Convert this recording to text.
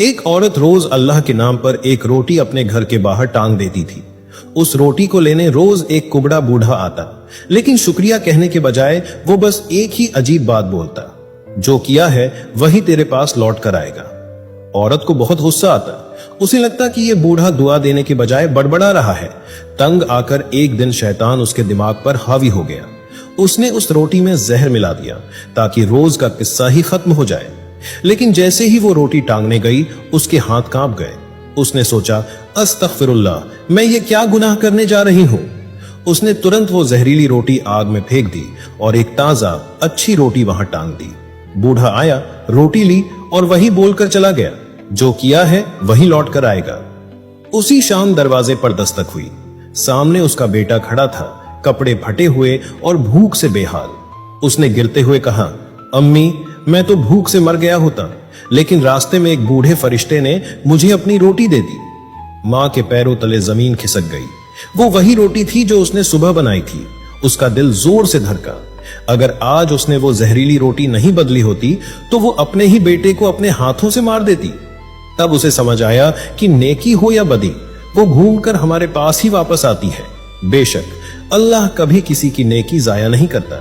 ایک عورت روز اللہ کے نام پر ایک روٹی اپنے گھر کے باہر ٹانگ دیتی تھی۔ اس روٹی کو لینے روز ایک کبڑا بوڑھا آتا، لیکن شکریہ کہنے کے بجائے وہ بس ایک ہی عجیب بات بولتا، جو کیا ہے وہی تیرے پاس لوٹ کر آئے گا۔ عورت کو بہت غصہ آتا، اسے لگتا کہ یہ بوڑھا دعا دینے کے بجائے بڑبڑا رہا ہے۔ تنگ آ کر ایک دن شیطان اس کے دماغ پر حاوی ہو گیا۔ اس نے اس روٹی میں زہر ملا دیا تاکہ روز کا قصہ ہی ختم ہو جائے۔ لیکن جیسے ہی وہ روٹی ٹانگنے گئی اس کے ہاتھ کانپ گئے۔ اس نے سوچا، استغفر اللہ، میں یہ کیا گناہ کرنے جا رہی ہوں۔ اس نے ترنت وہ زہریلی روٹی آگ میں پھینک دی اور ایک تازہ اچھی روٹی وہاں ٹانگ دی۔ بوڑھا آیا، روٹی لی اور وہی بول کر چلا گیا، جو کیا ہے وہی لوٹ کر آئے گا۔ اسی شام دروازے پر دستک ہوئی۔ سامنے اس کا بیٹا کھڑا تھا، کپڑے پھٹے ہوئے اور بھوک سے بے حال۔ اس نے گرتے ہوئے کہا، امی، میں تو بھوک سے مر گیا ہوتا، لیکن راستے میں ایک بوڑھے فرشتے نے مجھے اپنی روٹی دے دی۔ ماں کے پیروں تلے زمین کھسک گئی۔ وہ وہی روٹی تھی جو اس نے صبح بنائی تھی۔ اس کا دل زور سے دھڑکا۔ اگر آج اس نے وہ زہریلی روٹی نہیں بدلی ہوتی تو وہ اپنے ہی بیٹے کو اپنے ہاتھوں سے مار دیتی۔ تب اسے سمجھ آیا کہ نیکی ہو یا بدی، وہ گھوم کر ہمارے پاس ہی واپس آتی ہے۔ بے شک اللہ کبھی کسی کی نیکی ضائع نہیں کرتا۔